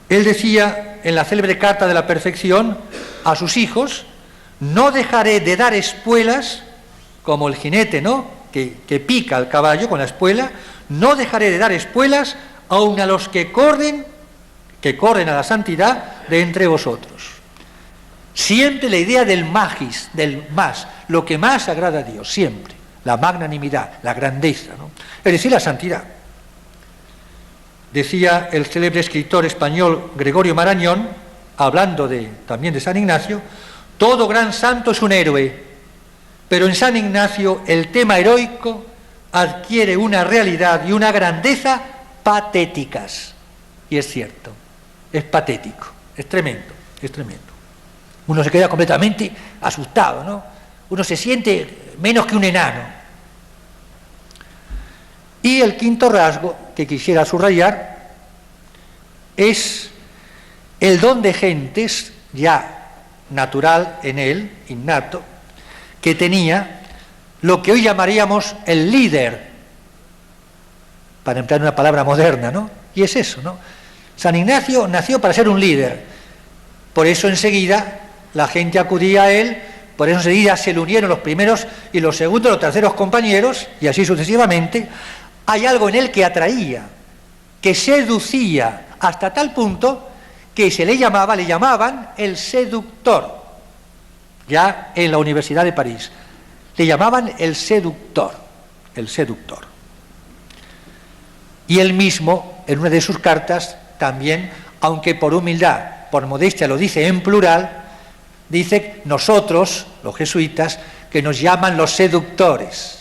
Él decía en la célebre Carta de la Perfección a sus hijos: no dejaré de dar espuelas, como el jinete, ¿no?, que pica al caballo con la espuela, no dejaré de dar espuelas aun a los que corren a la santidad de entre vosotros. Siempre la idea del magis, del más, lo que más agrada a Dios, siempre, la magnanimidad, la grandeza, ¿no?, es decir, la santidad. Decía el célebre escritor español Gregorio Marañón, hablando también de San Ignacio: todo gran santo es un héroe, pero en San Ignacio el tema heroico adquiere una realidad y una grandeza patéticas. Y es cierto, es patético, es tremendo, es tremendo. Uno se queda completamente asustado, ¿no? Uno se siente menos que un enano. Y el quinto rasgo que quisiera subrayar es el don de gentes, ya natural en él, innato, que tenía lo que hoy llamaríamos el líder, para emplear una palabra moderna, ¿no? Y es eso, ¿no? San Ignacio nació para ser un líder, por eso enseguida la gente acudía a él, por eso enseguida se le unieron los primeros y los segundos, los terceros compañeros, y así sucesivamente. Hay algo en él que atraía, que seducía, hasta tal punto que le llamaban el seductor, ya en la Universidad de París. Le llamaban el seductor, el seductor. Y él mismo, en una de sus cartas, también, aunque por humildad, por modestia lo dice en plural, dice: nosotros, los jesuitas, que nos llaman los seductores.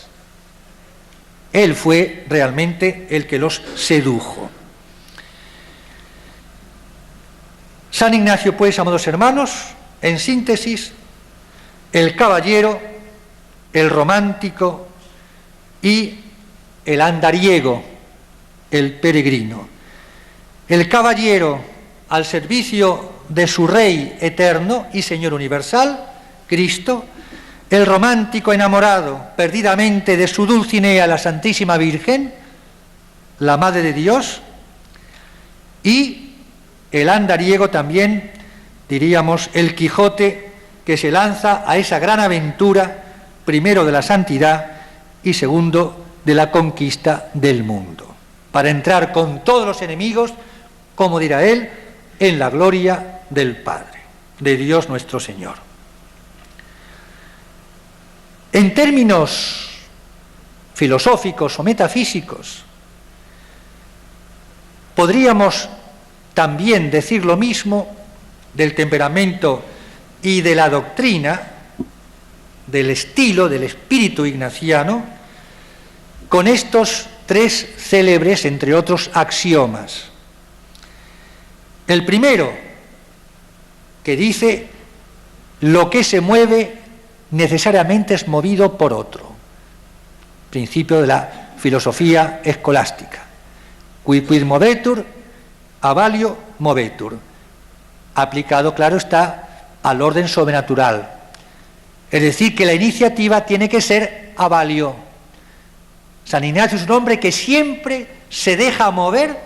Él fue realmente el que los sedujo. San Ignacio, pues, amados hermanos, en síntesis, el caballero, el romántico y el andariego, el peregrino. El caballero al servicio de su Rey eterno y Señor universal, Cristo; el romántico enamorado perdidamente de su Dulcinea, la Santísima Virgen, la Madre de Dios; y el andariego también, diríamos, el Quijote, que se lanza a esa gran aventura, primero de la santidad y segundo de la conquista del mundo, para entrar con todos los enemigos, como dirá él, en la gloria del Padre, de Dios nuestro Señor. En términos filosóficos o metafísicos, podríamos también decir lo mismo del temperamento y de la doctrina, del estilo, del espíritu ignaciano, con estos tres célebres, entre otros, axiomas. El primero, que dice: lo que se mueve necesariamente es movido por otro. Principio de la filosofía escolástica. Quid movetur, avalio movetur. Aplicado, claro está, al orden sobrenatural. Es decir, que la iniciativa tiene que ser avalio. San Ignacio es un hombre que siempre se deja mover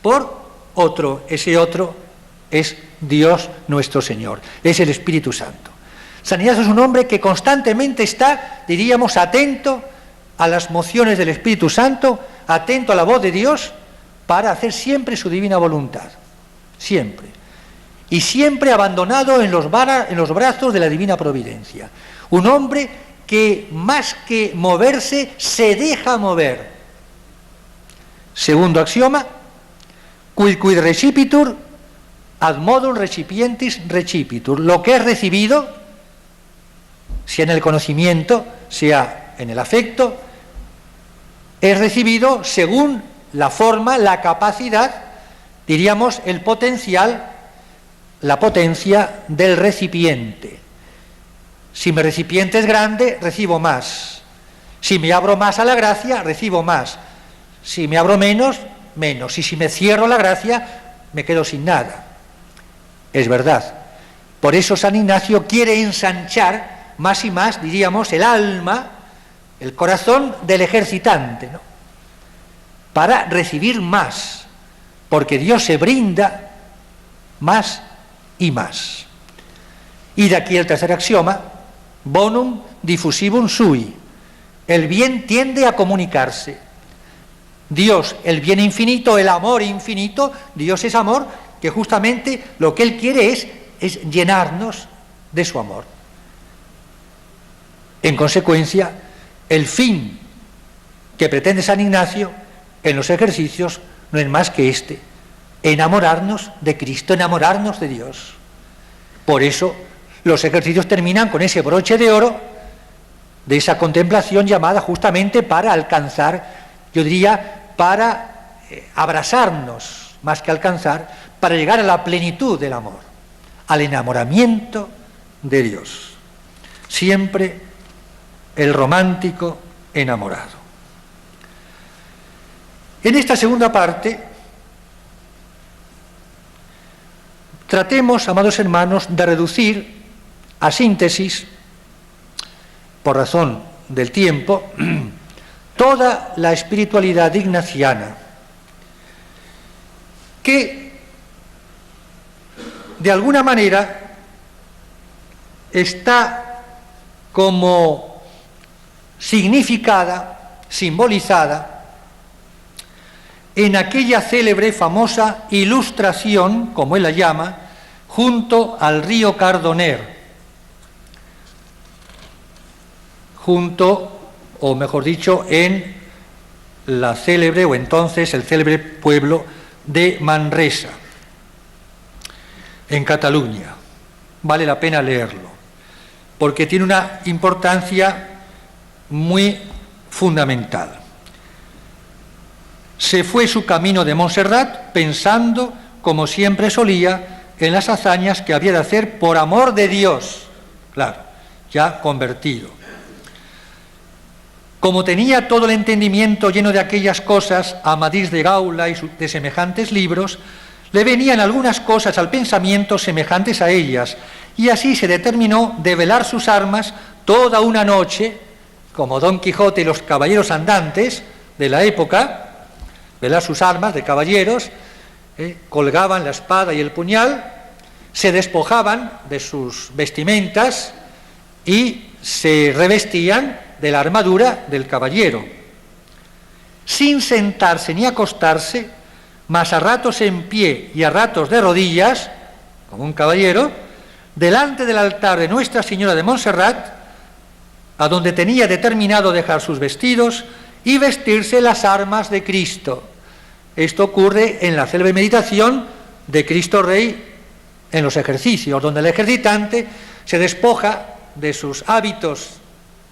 por otro. Ese otro es Dios nuestro Señor, es el Espíritu Santo. San Ignacio es un hombre que constantemente está, diríamos, atento a las mociones del Espíritu Santo, atento a la voz de Dios, para hacer siempre su divina voluntad. Siempre. Y siempre abandonado en los brazos de la divina providencia. Un hombre que, más que moverse, se deja mover. Segundo axioma: quid recipitur, ad modum recipientis recipitur. Lo que es recibido, sea en el conocimiento, sea en el afecto, es recibido según la forma, la capacidad, diríamos, el potencial, la potencia del recipiente. Si mi recipiente es grande, recibo más. Si me abro más a la gracia, recibo más. Si me abro menos, menos. Y si me cierro la gracia, me quedo sin nada. Es verdad. Por eso San Ignacio quiere ensanchar más y más, diríamos, el alma, el corazón del ejercitante, ¿no?, para recibir más, porque Dios se brinda más y más. Y de aquí el tercer axioma, bonum diffusivum sui. El bien tiende a comunicarse. Dios, el bien infinito, el amor infinito, Dios es amor, que justamente lo que Él quiere es llenarnos de su amor. En consecuencia, el fin que pretende San Ignacio en los ejercicios no es más que este: enamorarnos de Cristo, enamorarnos de Dios. Por eso los ejercicios terminan con ese broche de oro de esa contemplación llamada justamente para alcanzar, yo diría, para abrazarnos, más que alcanzar, para llegar a la plenitud del amor, al enamoramiento de Dios. Siempre el romántico enamorado. En esta segunda parte, tratemos, amados hermanos, de reducir a síntesis, por razón del tiempo, toda la espiritualidad ignaciana, que de alguna manera está como significada, simbolizada, en aquella célebre, famosa ilustración, como él la llama, junto al río Cardoner, o mejor dicho, en la célebre, o entonces el célebre pueblo de Manresa, en Cataluña. Vale la pena leerlo, porque tiene una importancia muy fundamental. Se fue su camino de Montserrat pensando, como siempre solía, en las hazañas que había de hacer por amor de Dios, claro, ya convertido. Como tenía todo el entendimiento lleno de aquellas cosas, Amadís de Gaula y de semejantes libros, le venían algunas cosas al pensamiento semejantes a ellas, y así se determinó de velar sus armas toda una noche, como Don Quijote y los caballeros andantes de la época, velar sus armas de caballeros, colgaban la espada y el puñal, se despojaban de sus vestimentas y se revestían de la armadura del caballero, sin sentarse ni acostarse, mas a ratos en pie y a ratos de rodillas, como un caballero, delante del altar de Nuestra Señora de Montserrat, a donde tenía determinado dejar sus vestidos y vestirse las armas de Cristo. Esto ocurre en la célebre meditación de Cristo Rey en los ejercicios, donde el ejercitante se despoja de sus hábitos,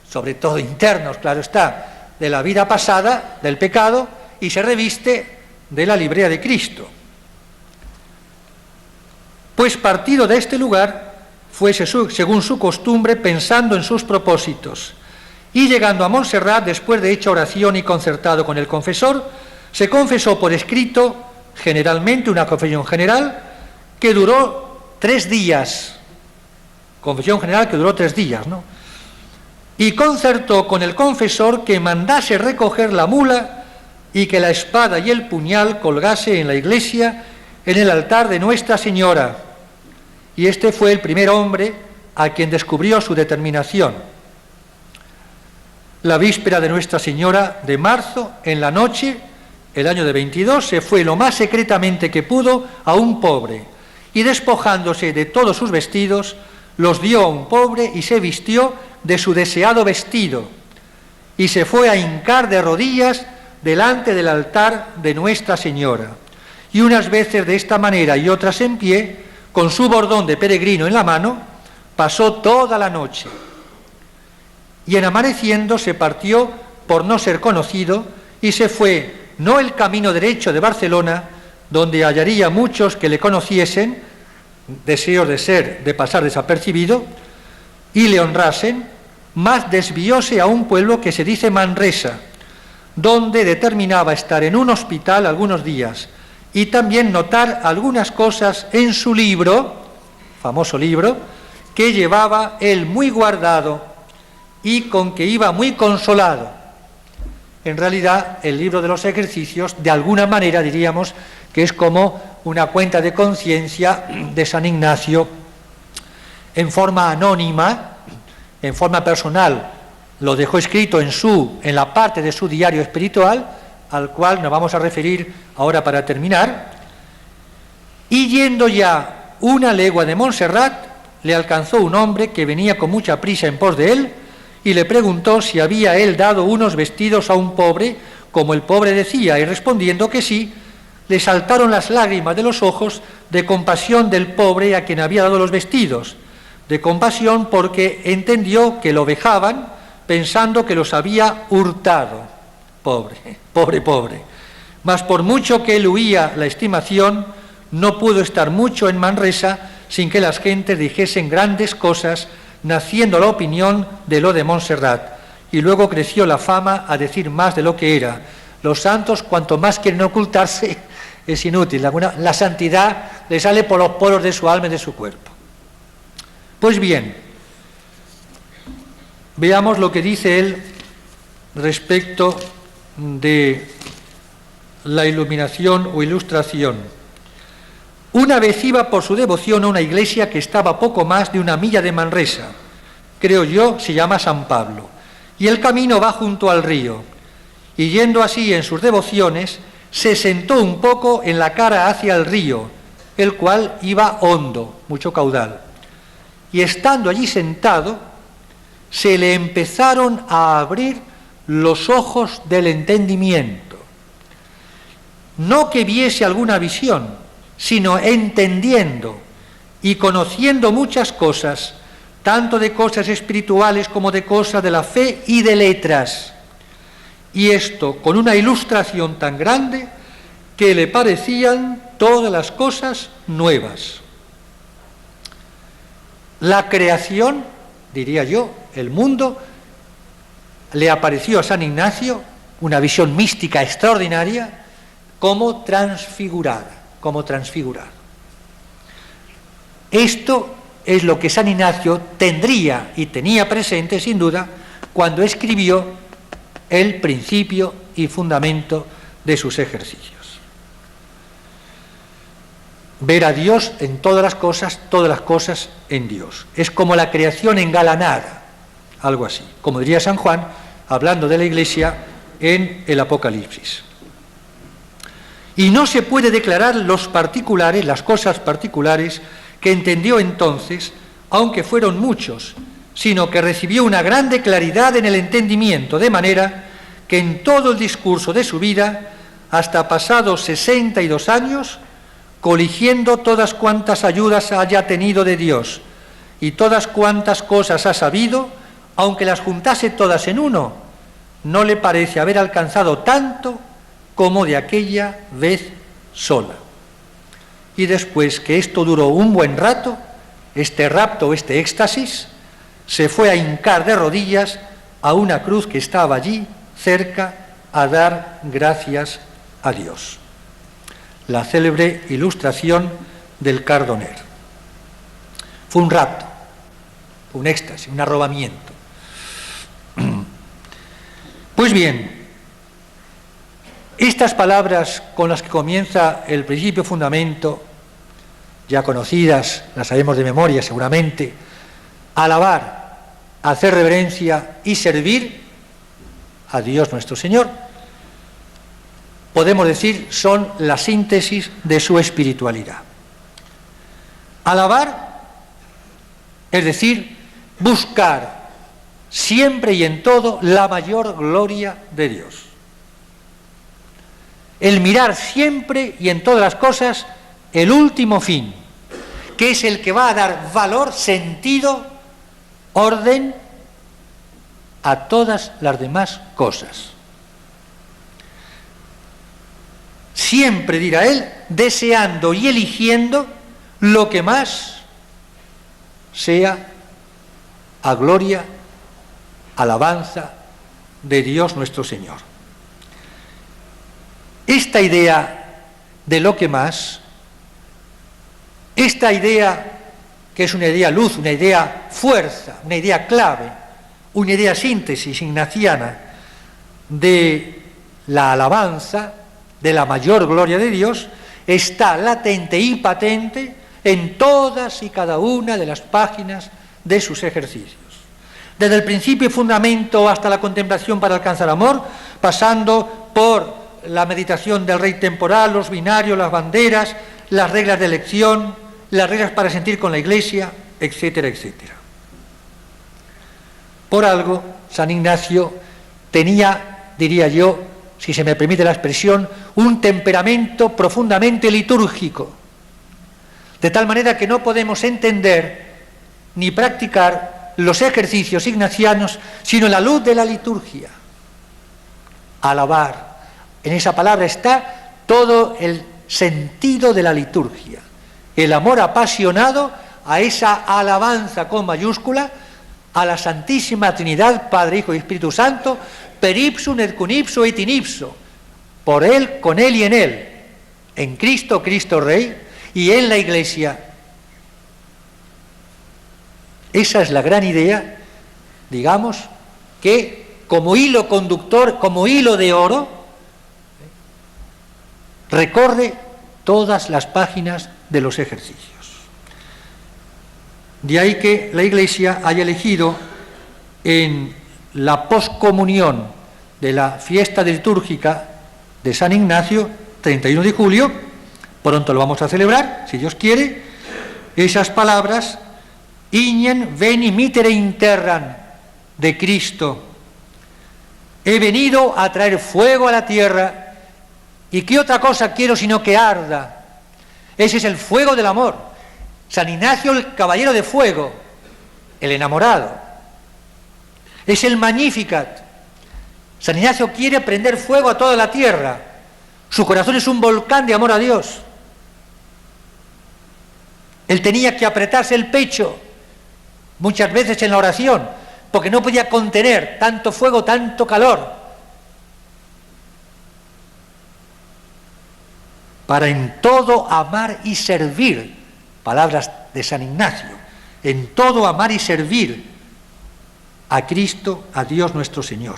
sobre todo internos, claro está, de la vida pasada, del pecado, y se reviste de la librea de Cristo. Pues partido de este lugar, fuese según su costumbre, pensando en sus propósitos, y llegando a Montserrat, después de hecha oración y concertado con el confesor, se confesó por escrito, generalmente una confesión general, que duró 3 días, confesión general que duró 3 días, ¿no? Y concertó con el confesor que mandase recoger la mula y que la espada y el puñal colgase en la iglesia en el altar de Nuestra Señora. Y este fue el primer hombre a quien descubrió su determinación. La víspera de Nuestra Señora de marzo, en la noche, el año de 22, se fue lo más secretamente que pudo a un pobre, y despojándose de todos sus vestidos, los dio a un pobre y se vistió de su deseado vestido, y se fue a hincar de rodillas delante del altar de Nuestra Señora, y unas veces de esta manera y otras en pie, con su bordón de peregrino en la mano, pasó toda la noche, y en amaneciendo se partió por no ser conocido, y se fue no el camino derecho de Barcelona, donde hallaría muchos que le conociesen, deseos de pasar desapercibido, y le honrasen, mas desvióse a un pueblo que se dice Manresa, donde determinaba estar en un hospital algunos días, y también notar algunas cosas en su libro, famoso libro, que llevaba él muy guardado y con que iba muy consolado. En realidad, el libro de los ejercicios, de alguna manera diríamos que es como una cuenta de conciencia de San Ignacio en forma anónima, en forma personal. Lo dejó escrito en la parte de su diario espiritual, al cual nos vamos a referir ahora para terminar. Y yendo ya 1 legua de Montserrat, le alcanzó un hombre que venía con mucha prisa en pos de él, y le preguntó si había él dado unos vestidos a un pobre, como el pobre decía, y respondiendo que sí, le saltaron las lágrimas de los ojos de compasión del pobre a quien había dado los vestidos, de compasión porque entendió que lo vejaban, pensando que los había hurtado. Pobre. Mas por mucho que él huía la estimación, no pudo estar mucho en Manresa sin que las gentes dijesen grandes cosas, naciendo la opinión de lo de Montserrat, y luego creció la fama a decir más de lo que era. Los santos, cuanto más quieren ocultarse, es inútil. La santidad le sale por los poros de su alma y de su cuerpo. Pues bien, veamos lo que dice él respecto de la iluminación o ilustración. Una vez iba por su devoción a una iglesia que estaba a poco más de 1 milla de Manresa, creo yo, se llama San Pablo, y el camino va junto al río, y yendo así en sus devociones, se sentó un poco en la cara hacia el río, el cual iba hondo, mucho caudal, y estando allí sentado, se le empezaron a abrir los ojos del entendimiento, no que viese alguna visión, sino entendiendo y conociendo muchas cosas, tanto de cosas espirituales como de cosas de la fe y de letras, y esto con una ilustración tan grande que le parecían todas las cosas nuevas. La creación, diría yo, el mundo, le apareció a San Ignacio, una visión mística extraordinaria, como transfigurada. Esto es lo que San Ignacio tendría y tenía presente, sin duda, cuando escribió el principio y fundamento de sus ejercicios. Ver a Dios en todas las cosas en Dios. Es como la creación engalanada, algo así, como diría San Juan, hablando de la Iglesia en el Apocalipsis. Y no se puede declarar las cosas particulares que entendió entonces, aunque fueron muchos, sino que recibió una grande claridad en el entendimiento, de manera que en todo el discurso de su vida, hasta pasados 62 años, coligiendo todas cuantas ayudas haya tenido de Dios y todas cuantas cosas ha sabido, aunque las juntase todas en uno, no le parece haber alcanzado tanto como de aquella vez sola. Y después que esto duró un buen rato, este rapto o este éxtasis, se fue a hincar de rodillas a una cruz que estaba allí cerca a dar gracias a Dios. La célebre ilustración del Cardoner. Fue un rapto, un éxtasis, un arrobamiento. Pues bien, estas palabras con las que comienza el principio fundamento, ya conocidas, las sabemos de memoria seguramente, alabar, hacer reverencia y servir a Dios nuestro Señor, podemos decir, son la síntesis de su espiritualidad. Alabar, es decir, buscar siempre y en todo la mayor gloria de Dios. El mirar siempre y en todas las cosas el último fin, que es el que va a dar valor, sentido, orden a todas las demás cosas. Siempre, dirá él, deseando y eligiendo lo que más sea a gloria, alabanza de Dios nuestro Señor. Esta idea de lo que más, esta idea que es una idea luz, una idea fuerza, una idea clave, una idea síntesis ignaciana de la alabanza, de la mayor gloria de Dios, está latente y patente en todas y cada una de las páginas de sus ejercicios. Desde el principio y fundamento hasta la contemplación para alcanzar amor, pasando por la meditación del rey temporal, los binarios, las banderas, las reglas de elección, las reglas para sentir con la Iglesia, etcétera, etcétera. Por algo, San Ignacio tenía, diría yo, si se me permite la expresión, un temperamento profundamente litúrgico, de tal manera que no podemos entender ni practicar los ejercicios ignacianos sino en la luz de la liturgia. Alabar. En esa palabra está todo el sentido de la liturgia, el amor apasionado a esa alabanza con mayúscula a la Santísima Trinidad, Padre, Hijo y Espíritu Santo, per ipsum et cum ipso et in ipso, por Él, con Él y en Él, en Cristo, Cristo Rey, y en la Iglesia. Esa es la gran idea, digamos, que como hilo conductor, como hilo de oro, recorre todas las páginas de los ejercicios. De ahí que la Iglesia haya elegido en la poscomunión de la fiesta litúrgica de San Ignacio, 31 de julio, pronto lo vamos a celebrar, si Dios quiere, esas palabras, Ignem veni mittere interram, de Cristo. He venido a traer fuego a la tierra, y qué otra cosa quiero sino que arda. Ese es el fuego del amor. San Ignacio, el caballero de fuego, el enamorado. Es el Magnificat. San Ignacio quiere prender fuego a toda la tierra. Su corazón es un volcán de amor a Dios. Él tenía que apretarse el pecho muchas veces en la oración, porque no podía contener tanto fuego, tanto calor, para en todo amar y servir, palabras de San Ignacio, en todo amar y servir a Cristo, a Dios nuestro Señor.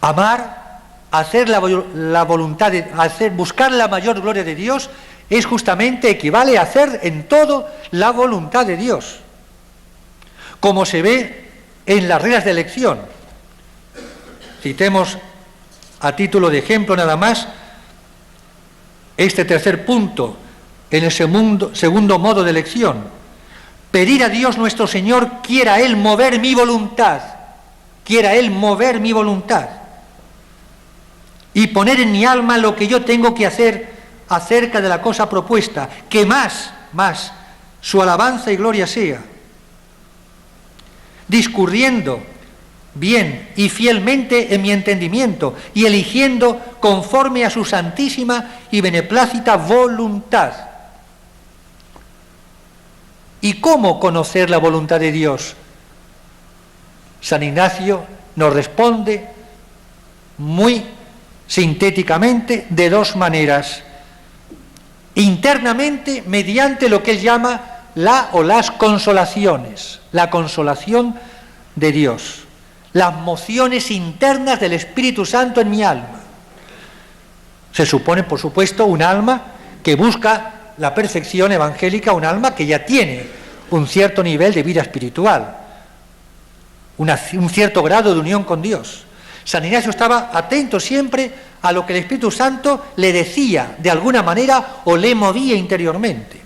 Amar, hacer la voluntad, buscar la mayor gloria de Dios, es justamente, equivale a hacer en todo la voluntad de Dios, como se ve en las reglas de elección. Citemos a título de ejemplo nada más este tercer punto en el segundo modo de elección: pedir a Dios nuestro Señor, quiera Él mover mi voluntad, quiera Él mover mi voluntad y poner en mi alma lo que yo tengo que hacer acerca de la cosa propuesta, que más su alabanza y gloria sea, discurriendo bien y fielmente en mi entendimiento y eligiendo conforme a su santísima y beneplácita voluntad. ¿Y cómo conocer la voluntad de Dios? San Ignacio nos responde muy sintéticamente de dos maneras: internamente, mediante lo que él llama las consolaciones, la consolación de Dios, las mociones internas del Espíritu Santo en mi alma. Se supone, por supuesto, un alma que busca la perfección evangélica, un alma que ya tiene un cierto nivel de vida espiritual, un cierto grado de unión con Dios. San Ignacio estaba atento siempre a lo que el Espíritu Santo le decía de alguna manera o le movía interiormente.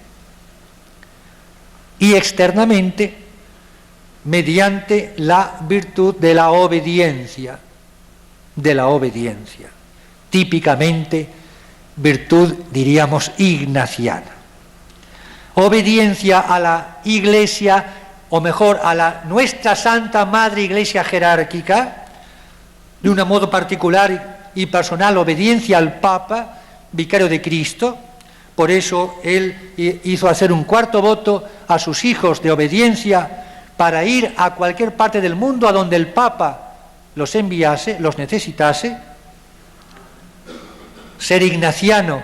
Y externamente, mediante la virtud de la obediencia, típicamente virtud, diríamos, ignaciana. Obediencia a la Iglesia, o mejor, a nuestra Santa Madre Iglesia jerárquica, de un modo particular y personal, obediencia al Papa, vicario de Cristo. Por eso él hizo hacer un cuarto voto a sus hijos de obediencia para ir a cualquier parte del mundo a donde el Papa los enviase, los necesitase. Ser ignaciano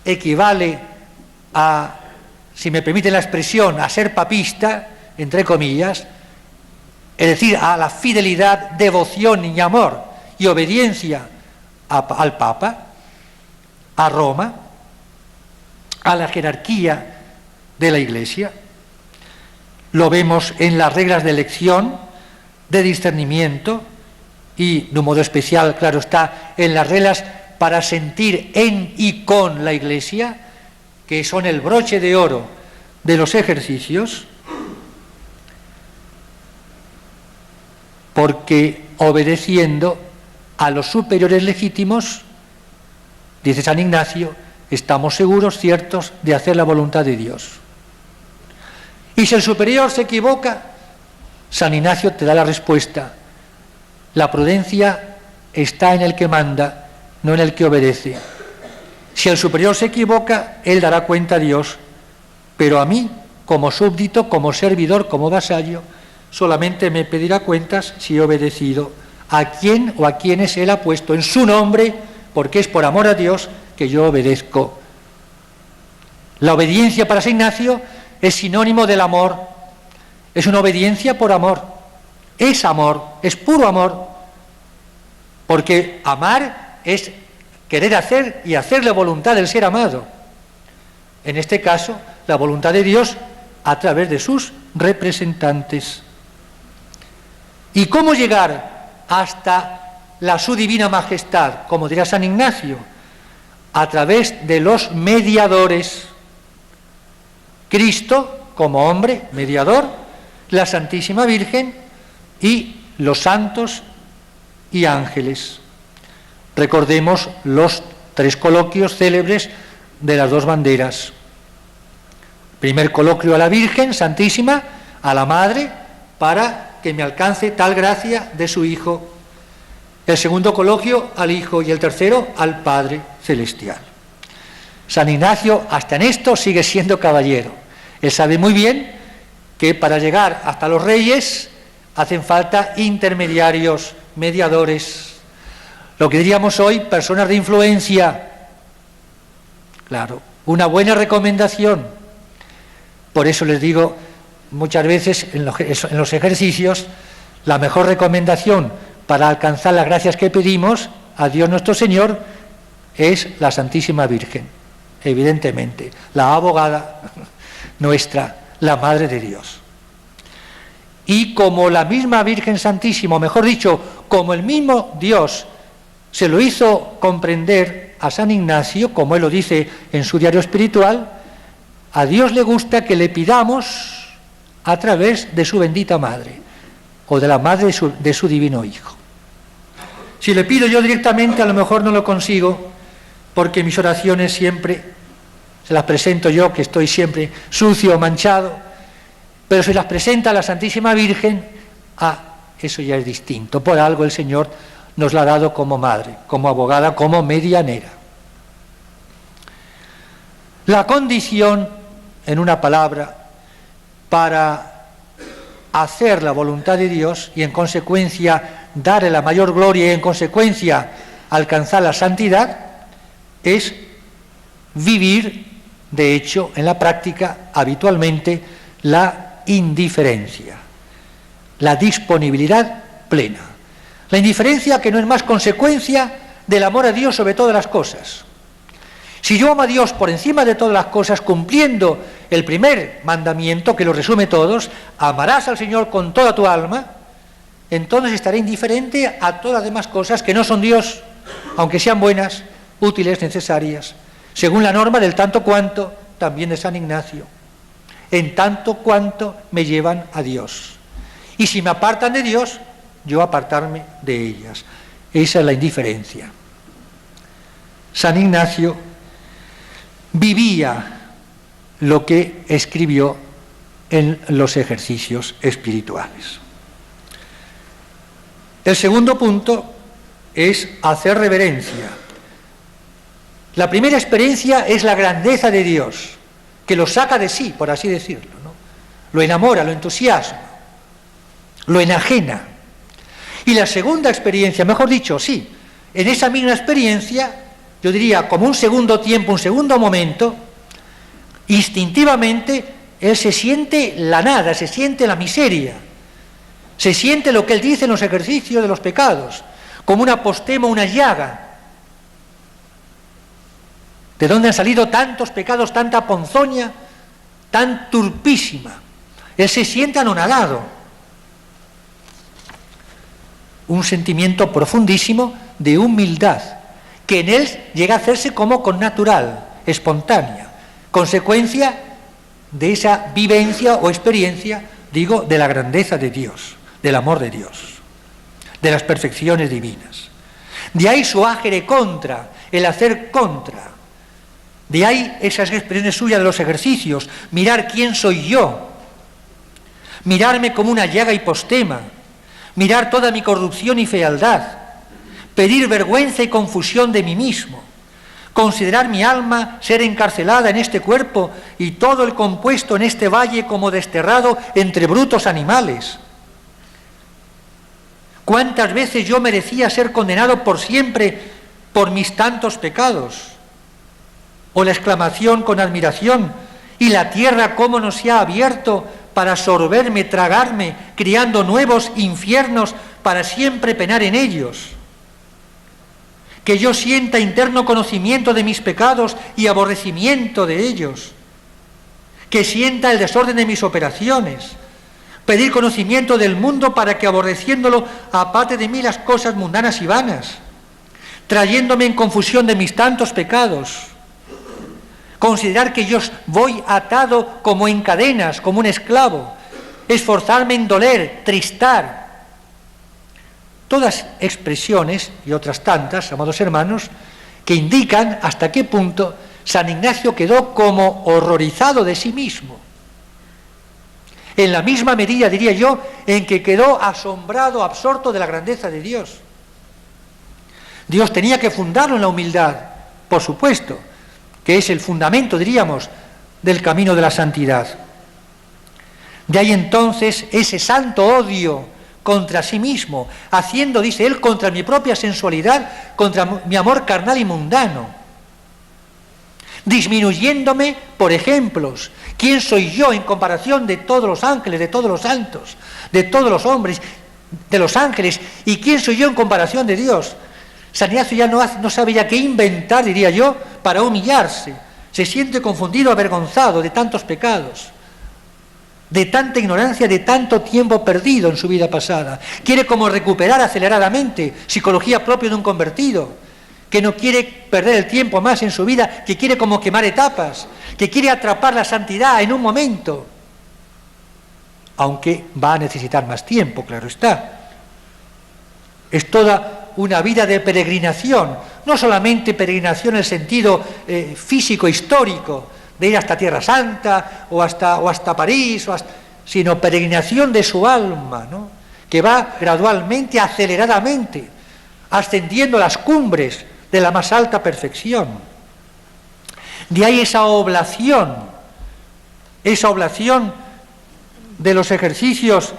equivale a, si me permiten la expresión, a ser papista, entre comillas, es decir, a la fidelidad, devoción y amor y obediencia al Papa. a Roma, a la jerarquía de la Iglesia. Lo vemos en las reglas de elección, de discernimiento y, de un modo especial, claro está, en las reglas para sentir en y con la Iglesia, que son el broche de oro de los ejercicios, porque obedeciendo a los superiores legítimos, dice San Ignacio, estamos seguros, ciertos, de hacer la voluntad de Dios. Y si el superior se equivoca, San Ignacio te da la respuesta. La prudencia está en el que manda, no en el que obedece. Si el superior se equivoca, él dará cuenta a Dios, pero a mí, como súbdito, como servidor, como vasallo, solamente me pedirá cuentas si he obedecido a quién o a quienes él ha puesto en su nombre, porque es por amor a Dios que yo obedezco. La obediencia para San Ignacio es sinónimo del amor, es una obediencia por amor, es puro amor, porque amar es querer hacer y hacer la voluntad del ser amado. En este caso, la voluntad de Dios a través de sus representantes. ¿Y cómo llegar hasta la su divina majestad? Como dirá San Ignacio, a través de los mediadores. Cristo, como hombre, mediador, la Santísima Virgen y los santos y ángeles. Recordemos los 3 coloquios célebres de las 2 banderas. Primer coloquio a la Virgen Santísima, a la Madre, para que me alcance tal gracia de su Hijo. El segundo coloquio al Hijo y el tercero al Padre Celestial. San Ignacio hasta en esto sigue siendo caballero. Él sabe muy bien que para llegar hasta los reyes hacen falta intermediarios, mediadores, lo que diríamos hoy personas de influencia. Claro, una buena recomendación. Por eso les digo muchas veces en los ejercicios, la mejor recomendación para alcanzar las gracias que pedimos a Dios nuestro Señor es la Santísima Virgen, evidentemente, la abogada nuestra, la Madre de Dios. Y como la misma Virgen Santísima, o mejor dicho, como el mismo Dios se lo hizo comprender a San Ignacio, como él lo dice en su diario espiritual, a Dios le gusta que le pidamos a través de su bendita Madre, o de la Madre de su divino Hijo. Si le pido yo directamente, a lo mejor no lo consigo, porque mis oraciones siempre se las presento yo, que estoy siempre sucio, manchado, pero si las presenta la Santísima Virgen, eso ya es distinto. Por algo el Señor nos la ha dado como madre, como abogada, como medianera. La condición, en una palabra, para hacer la voluntad de Dios y en consecuencia darle la mayor gloria y en consecuencia alcanzar la santidad, es vivir, de hecho, en la práctica, habitualmente, la indiferencia, la disponibilidad plena. La indiferencia que no es más consecuencia del amor a Dios sobre todas las cosas. Si yo amo a Dios por encima de todas las cosas, cumpliendo el primer mandamiento, que lo resume todos, amarás al Señor con toda tu alma, entonces estaré indiferente a todas las demás cosas que no son Dios, aunque sean buenas, útiles, necesarias, según la norma del tanto cuanto, también de San Ignacio, en tanto cuanto me llevan a Dios. Y si me apartan de Dios, yo apartarme de ellas. Esa es la indiferencia. San Ignacio vivía lo que escribió en los ejercicios espirituales. El segundo punto es hacer reverencia. La primera experiencia es la grandeza de Dios, que lo saca de sí, por así decirlo, ¿no? Lo enamora, lo entusiasma, lo enajena. Y la segunda experiencia, mejor dicho, sí, en esa misma experiencia, yo diría como un segundo tiempo, un segundo momento, instintivamente él se siente la nada, se siente la miseria, se siente lo que él dice en los ejercicios de los pecados, como una apostema, una llaga. ¿De dónde han salido tantos pecados, tanta ponzoña, tan turpísima? Él se siente anonadado. Un sentimiento profundísimo de humildad, que en él llega a hacerse como connatural, espontánea, consecuencia de esa vivencia o experiencia, digo, de la grandeza de Dios, del amor de Dios, de las perfecciones divinas. De ahí su agere contra, el hacer contra. De ahí esas expresiones suyas de los ejercicios, mirar quién soy yo, mirarme como una llaga hipostema, mirar toda mi corrupción y fealdad, pedir vergüenza y confusión de mí mismo, considerar mi alma ser encarcelada en este cuerpo y todo el compuesto en este valle como desterrado entre brutos animales. ¿Cuántas veces yo merecía ser condenado por siempre por mis tantos pecados? O la exclamación con admiración, ¿y la tierra cómo no se ha abierto para sorberme, tragarme, criando nuevos infiernos para siempre penar en ellos? Que yo sienta interno conocimiento de mis pecados y aborrecimiento de ellos, que sienta el desorden de mis operaciones, pedir conocimiento del mundo para que aborreciéndolo aparte de mí las cosas mundanas y vanas, trayéndome en confusión de mis tantos pecados, considerar que yo voy atado como en cadenas, como un esclavo, esforzarme en doler, tristar. Todas expresiones y otras tantas, amados hermanos, que indican hasta qué punto San Ignacio quedó como horrorizado de sí mismo. En la misma medida, diría yo, en que quedó asombrado, absorto de la grandeza de Dios. Dios tenía que fundarlo en la humildad, por supuesto, que es el fundamento, diríamos, del camino de la santidad. De ahí entonces ese santo odio contra sí mismo, haciendo, dice él, contra mi propia sensualidad, contra mi amor carnal y mundano, disminuyéndome por ejemplos. ¿Quién soy yo en comparación de todos los ángeles, de todos los santos, de todos los hombres, de los ángeles? ¿Y quién soy yo en comparación de Dios? San Ignacio ya no sabe ya qué inventar, diría yo, para humillarse. Se siente confundido, avergonzado de tantos pecados, de tanta ignorancia, de tanto tiempo perdido en su vida pasada. Quiere como recuperar aceleradamente, psicología propia de un convertido, que no quiere perder el tiempo más en su vida, que quiere como quemar etapas, que quiere atrapar la santidad en un momento, aunque va a necesitar más tiempo, claro está. Es toda una vida de peregrinación, no solamente peregrinación en el sentido físico, histórico, de ir hasta Tierra Santa o hasta París, sino peregrinación de su alma, ¿no? Que va gradualmente, aceleradamente, ascendiendo las cumbres de la más alta perfección. De ahí esa oblación de los ejercicios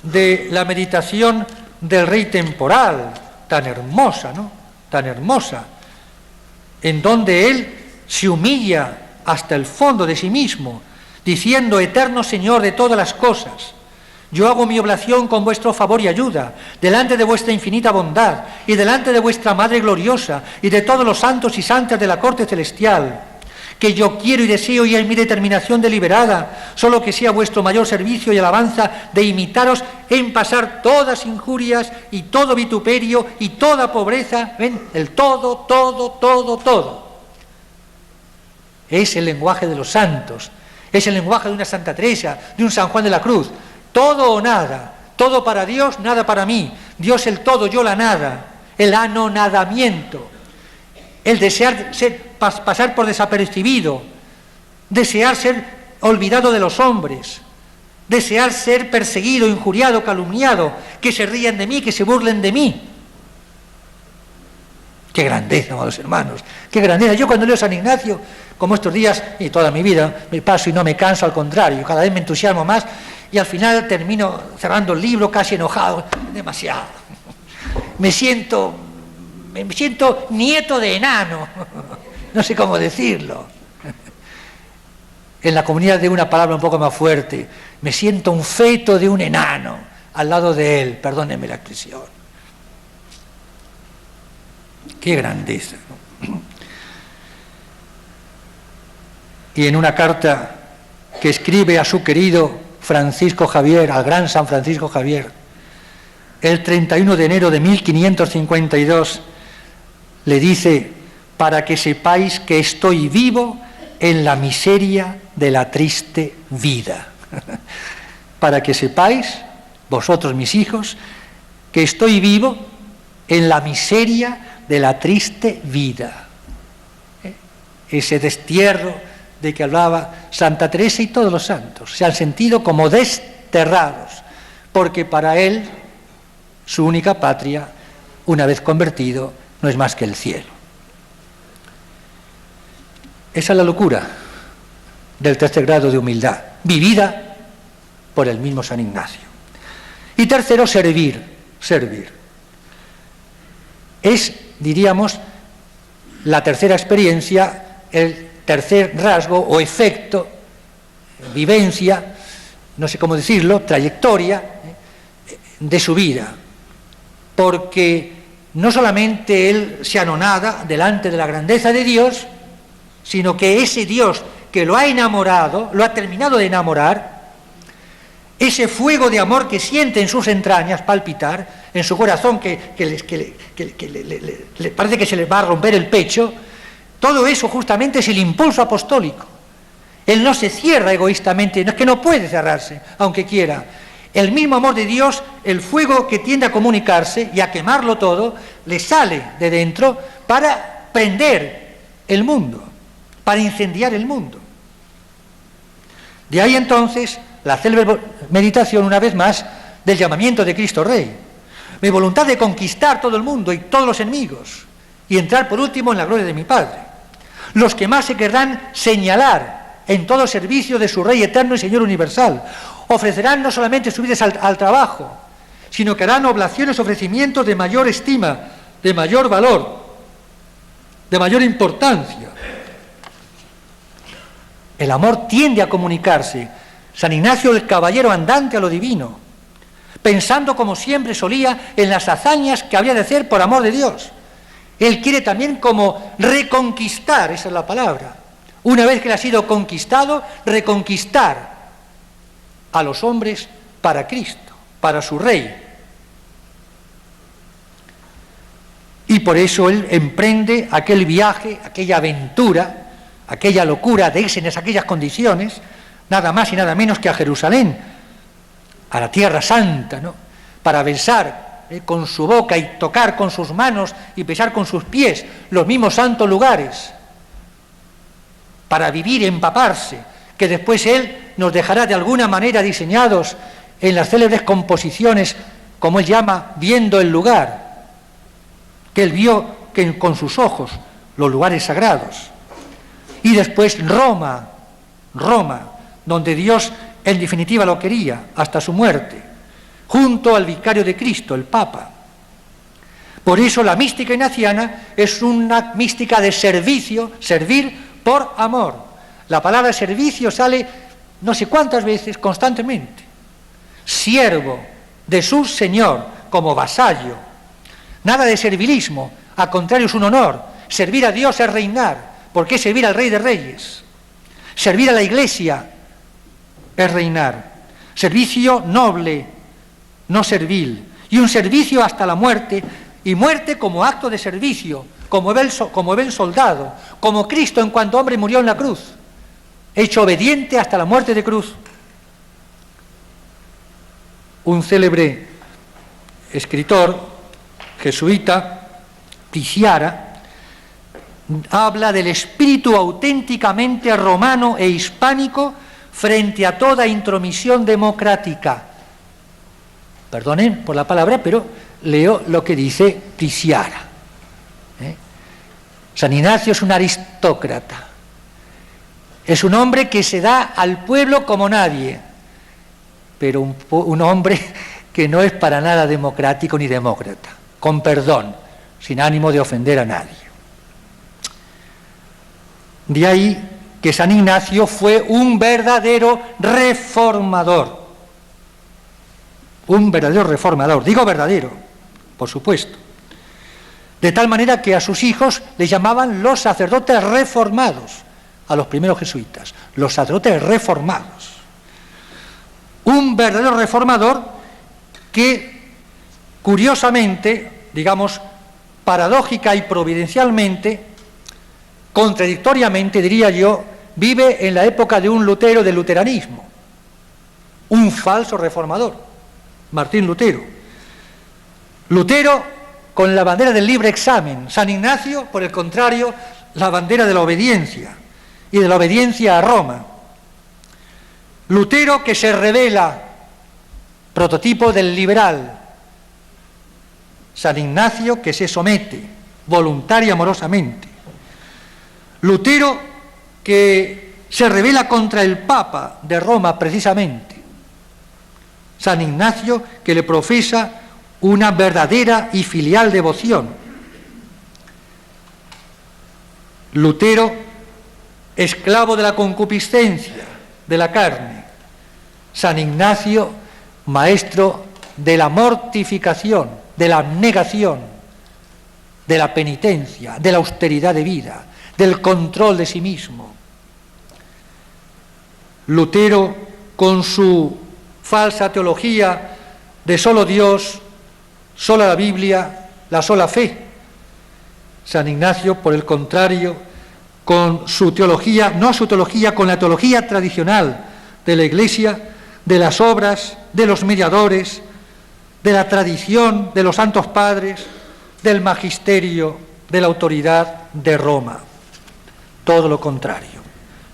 de la meditación del Rey temporal, tan hermosa, ¿no? Tan hermosa, en donde él se humilla hasta el fondo de sí mismo, diciendo: eterno Señor de todas las cosas, yo hago mi oblación con vuestro favor y ayuda, delante de vuestra infinita bondad, y delante de vuestra Madre gloriosa, y de todos los santos y santas de la corte celestial, que yo quiero y deseo, y es mi determinación deliberada, solo que sea vuestro mayor servicio y alabanza, de imitaros en pasar todas injurias y todo vituperio y toda pobreza. ¿Ven? El todo, todo, todo, todo. Es el lenguaje de los santos, es el lenguaje de una Santa Teresa, de un San Juan de la Cruz. Todo o nada, todo para Dios, nada para mí. Dios el todo, yo la nada. El anonadamiento, el desear pasar por desapercibido, desear ser olvidado de los hombres, desear ser perseguido, injuriado, calumniado, que se rían de mí, que se burlen de mí. ¡Qué grandeza, amados hermanos! ¡Qué grandeza! Yo cuando leo San Ignacio, como estos días y toda mi vida, me paso y no me canso, al contrario, cada vez me entusiasmo más y al final termino cerrando el libro casi enojado, demasiado. Me siento nieto de enano, no sé cómo decirlo. En la comunidad de una palabra un poco más fuerte, me siento un feto de un enano al lado de él, perdónenme la expresión. Qué grandeza, ¿no? y en una carta que escribe a su querido Francisco Javier, al gran San Francisco Javier, el 31 de enero de 1552, le dice: para que sepáis que estoy vivo en la miseria de la triste vida. Para que sepáis, vosotros mis hijos, que estoy vivo en la miseria de la triste vida. Ese destierro de que hablaba Santa Teresa y todos los santos, se han sentido como desterrados, porque para él su única patria, una vez convertido, no es más que el cielo. Esa es la locura del tercer grado de humildad, vivida por el mismo San Ignacio. Y tercero, servir. Es, diríamos, la tercera experiencia, el tercer rasgo o efecto, vivencia, no sé cómo decirlo, trayectoria de su vida. Porque no solamente él se anonada delante de la grandeza de Dios, sino que ese Dios que lo ha enamorado, lo ha terminado de enamorar, ese fuego de amor que siente en sus entrañas palpitar, en su corazón que le parece que se le va a romper el pecho, todo eso justamente es el impulso apostólico. Él no se cierra egoístamente, no es que no puede cerrarse, aunque quiera. El mismo amor de Dios, el fuego que tiende a comunicarse y a quemarlo todo, le sale de dentro para prender el mundo, para incendiar el mundo. De ahí entonces la célebre meditación, una vez más, del llamamiento de Cristo Rey. Mi voluntad de conquistar todo el mundo y todos los enemigos, y entrar por último en la gloria de mi Padre. Los que más se querrán señalar en todo servicio de su Rey eterno y Señor universal, ofrecerán no solamente sus vidas al trabajo, sino que harán oblaciones, ofrecimientos de mayor estima, de mayor valor, de mayor importancia. El amor tiende a comunicarse. San Ignacio, el caballero andante a lo divino, pensando como siempre solía en las hazañas que había de hacer por amor de Dios. Él quiere también como reconquistar, esa es la palabra. Una vez que él ha sido conquistado, reconquistar a los hombres para Cristo, para su Rey. Y por eso él emprende aquel viaje, aquella aventura, aquella locura de irse en aquellas condiciones, nada más y nada menos que a Jerusalén, a la Tierra Santa, ¿no? Para besar con su boca y tocar con sus manos y besar con sus pies los mismos santos lugares, para vivir, empaparse, que después él nos dejará de alguna manera diseñados en las célebres composiciones, como él llama, viendo el lugar, que él vio que con sus ojos los lugares sagrados. Y después Roma, donde Dios en definitiva lo quería hasta su muerte, junto al vicario de Cristo, el Papa. Por eso la mística ignaciana es una mística de servicio, servir por amor. La palabra servicio sale no sé cuántas veces constantemente. Siervo de su Señor como vasallo. Nada de servilismo, al contrario es un honor. Servir a Dios es reinar. ¿Por qué servir al Rey de Reyes? Servir a la Iglesia es reinar. Servicio noble, no servil. Y un servicio hasta la muerte, y muerte como acto de servicio, como buen soldado, como Cristo en cuanto hombre murió en la cruz, hecho obediente hasta la muerte de cruz. Un célebre escritor jesuita, Ticiara, habla del espíritu auténticamente romano e hispánico frente a toda intromisión democrática. Perdonen por la palabra, pero leo lo que dice Ticiara. San Ignacio es un aristócrata. Es un hombre que se da al pueblo como nadie, pero un hombre que no es para nada democrático ni demócrata, con perdón, sin ánimo de ofender a nadie. De ahí que San Ignacio fue un verdadero reformador. Un verdadero reformador, digo verdadero, por supuesto. De tal manera que a sus hijos les llamaban los sacerdotes reformados, a los primeros jesuitas, los sacerdotes reformados. Un verdadero reformador que, curiosamente, digamos, paradójica y providencialmente, contradictoriamente, diría yo, vive en la época de un Lutero del luteranismo, un falso reformador, Martín Lutero. Lutero con la bandera del libre examen, San Ignacio, por el contrario, la bandera de la obediencia, y de la obediencia a Roma. Lutero que se revela, prototipo del liberal. San Ignacio que se somete, voluntaria y amorosamente. Lutero que se revela contra el Papa de Roma precisamente. San Ignacio que le profesa una verdadera y filial devoción. Lutero, esclavo de la concupiscencia, de la carne. San Ignacio, maestro de la mortificación, de la abnegación, de la penitencia, de la austeridad de vida, del control de sí mismo. Lutero, con su falsa teología de solo Dios, sola la Biblia, la sola fe. San Ignacio, por el contrario, con su teología, no su teología, con la teología tradicional de la Iglesia, de las obras, de los mediadores, de la tradición de los santos padres, del magisterio, de la autoridad de Roma. Todo lo contrario.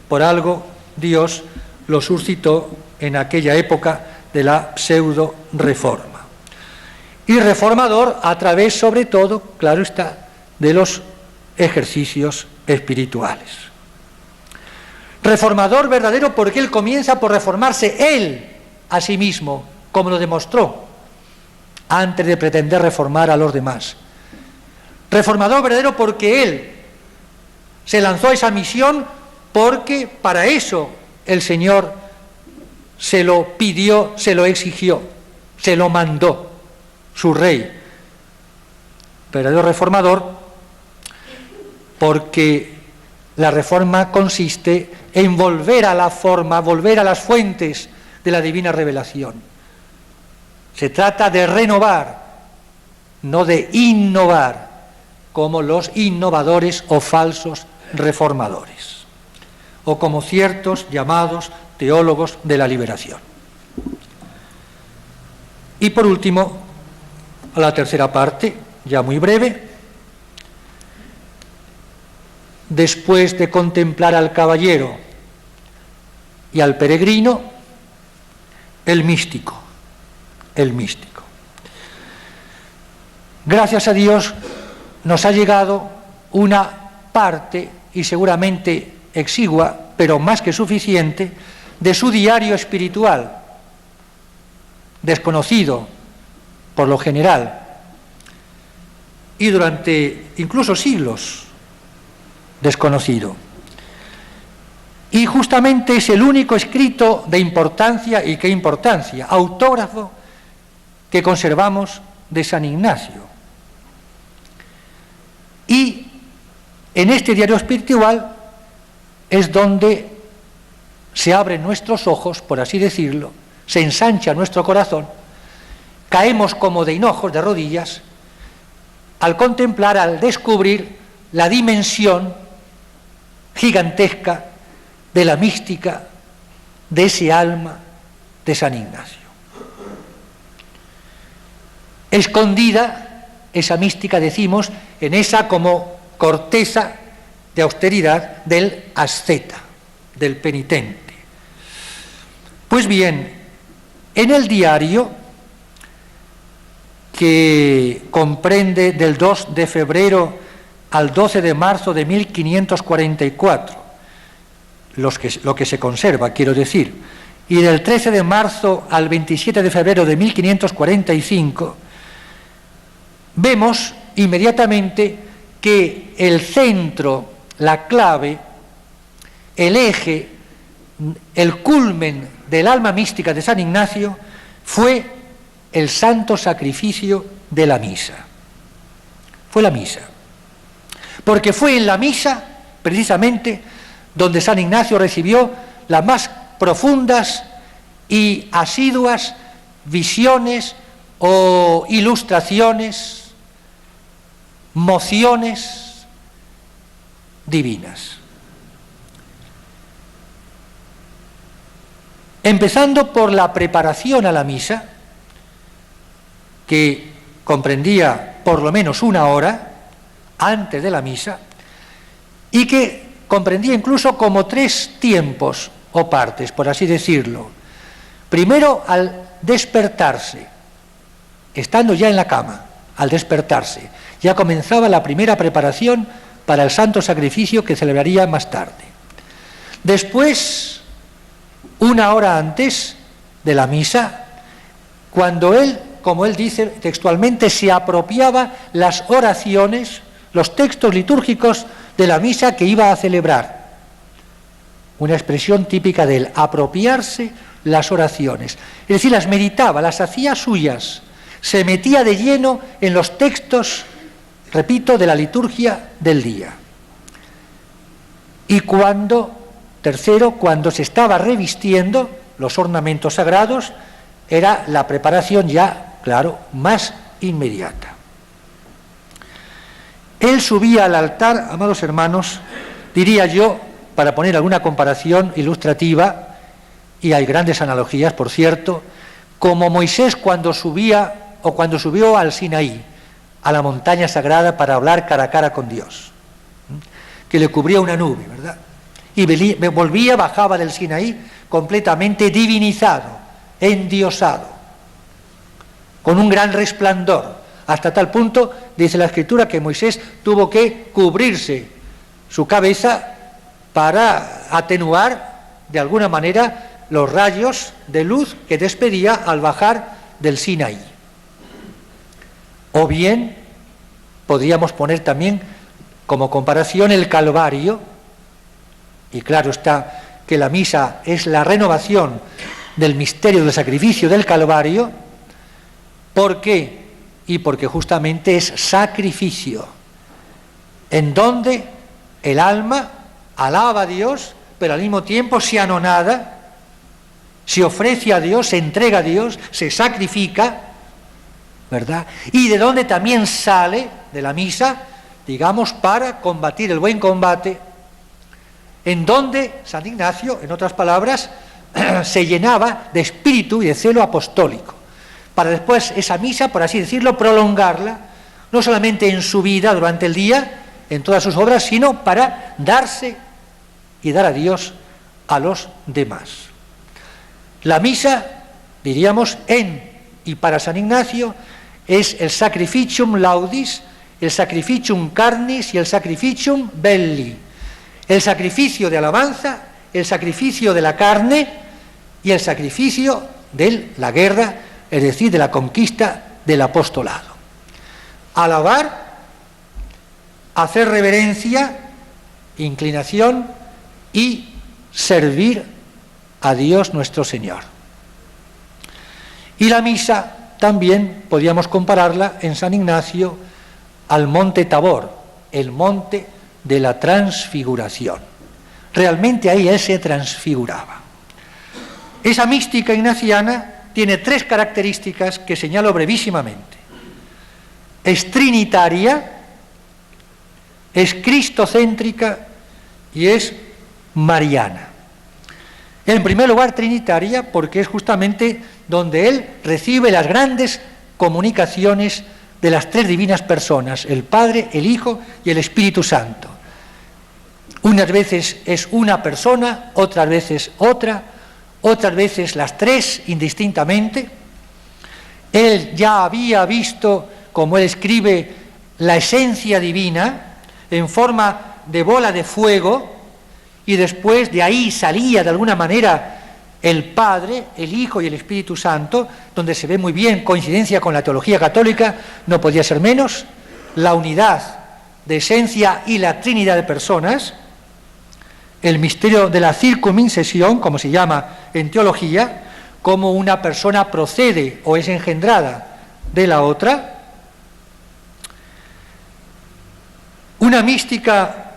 Por algo Dios lo suscitó en aquella época de la pseudo-reforma. Y reformador a través, sobre todo, claro está, de los ejercicios espirituales. Reformador verdadero porque él comienza por reformarse él a sí mismo, como lo demostró, antes de pretender reformar a los demás. Reformador verdadero porque él se lanzó a esa misión porque para eso el Señor se lo pidió, se lo exigió, se lo mandó su rey. Verdadero reformador porque la reforma consiste en volver a la forma, volver a las fuentes de la divina revelación. Se trata de renovar, no de innovar, como los innovadores o falsos reformadores, o como ciertos llamados teólogos de la liberación. Y por último, a la tercera parte, ya muy breve, después de contemplar al caballero y al peregrino, el místico. Gracias a Dios nos ha llegado una parte, y seguramente exigua, pero más que suficiente, de su diario espiritual, desconocido por lo general, y durante incluso siglos desconocido. Y justamente es el único escrito de importancia, y qué importancia, autógrafo, que conservamos de San Ignacio. Y en este diario espiritual es donde se abren nuestros ojos, por así decirlo, se ensancha nuestro corazón, caemos como de hinojos, de rodillas, al contemplar, al descubrir la dimensión gigantesca de la mística de ese alma de San Ignacio. Escondida, esa mística, decimos, en esa como corteza de austeridad del asceta, del penitente. Pues bien, en el diario, que comprende del 2 de febrero al 12 de marzo de 1544, lo que se conserva, quiero decir, y del 13 de marzo al 27 de febrero de 1545, vemos inmediatamente que el centro, la clave, el eje, el culmen del alma mística de San Ignacio fue el santo sacrificio de la misa. Fue la misa. Porque fue en la misa, precisamente, donde San Ignacio recibió las más profundas y asiduas visiones o ilustraciones, mociones divinas. Empezando por la preparación a la misa, que comprendía por lo menos una hora antes de la misa, y que comprendía incluso como 3 tiempos o partes, por así decirlo. Primero, al despertarse, estando ya en la cama, al despertarse, ya comenzaba la primera preparación para el santo sacrificio que celebraría más tarde. Después, una hora antes de la misa, cuando él, como él dice textualmente, se apropiaba las oraciones, los textos litúrgicos de la misa que iba a celebrar. Una expresión típica de él, apropiarse las oraciones. Es decir, las meditaba, las hacía suyas, se metía de lleno en los textos, repito, de la liturgia del día. Y tercero, cuando se estaba revistiendo los ornamentos sagrados, era la preparación ya, claro, más inmediata. Él subía al altar, amados hermanos, diría yo, para poner alguna comparación ilustrativa, y hay grandes analogías, por cierto, como Moisés cuando subió al Sinaí, a la montaña sagrada para hablar cara a cara con Dios, que le cubría una nube, ¿verdad? Y bajaba del Sinaí completamente divinizado, endiosado, con un gran resplandor, hasta tal punto, dice la Escritura, que Moisés tuvo que cubrirse su cabeza para atenuar de alguna manera los rayos de luz que despedía al bajar del Sinaí. O bien, podríamos poner también como comparación el Calvario, y claro está que la misa es la renovación del misterio del sacrificio del Calvario. ¿Por qué? Y porque justamente es sacrificio, en donde el alma alaba a Dios, pero al mismo tiempo se anonada, se ofrece a Dios, se entrega a Dios, se sacrifica, ¿verdad? Y de donde también sale de la misa, digamos, para combatir el buen combate, en donde San Ignacio, en otras palabras, se llenaba de espíritu y de celo apostólico, para después esa misa, por así decirlo, prolongarla, no solamente en su vida durante el día, en todas sus obras, sino para darse y dar a Dios a los demás. La misa, diríamos, en y para San Ignacio, es el sacrificium laudis, el sacrificium carnis y el sacrificium belli. El sacrificio de alabanza, el sacrificio de la carne y el sacrificio de la guerra, es decir, de la conquista del apostolado. Alabar, hacer reverencia, inclinación y servir a Dios nuestro Señor. Y la misa también podríamos compararla en San Ignacio al monte Tabor, el monte de la transfiguración. Realmente ahí él se transfiguraba. Esa mística ignaciana tiene 3 características que señalo brevísimamente. Es trinitaria, es cristocéntrica y es mariana. En primer lugar, trinitaria, porque es justamente donde él recibe las grandes comunicaciones de las 3 divinas personas, el Padre, el Hijo y el Espíritu Santo. Unas veces es una persona, otras veces otra, otras veces las 3 indistintamente. Él ya había visto, como él escribe, la esencia divina en forma de bola de fuego, y después de ahí salía de alguna manera el Padre, el Hijo y el Espíritu Santo, donde se ve muy bien, coincidencia con la teología católica, no podía ser menos, la unidad de esencia y la trinidad de personas, el misterio de la circumincesión, como se llama en teología, cómo una persona procede o es engendrada de la otra. Una mística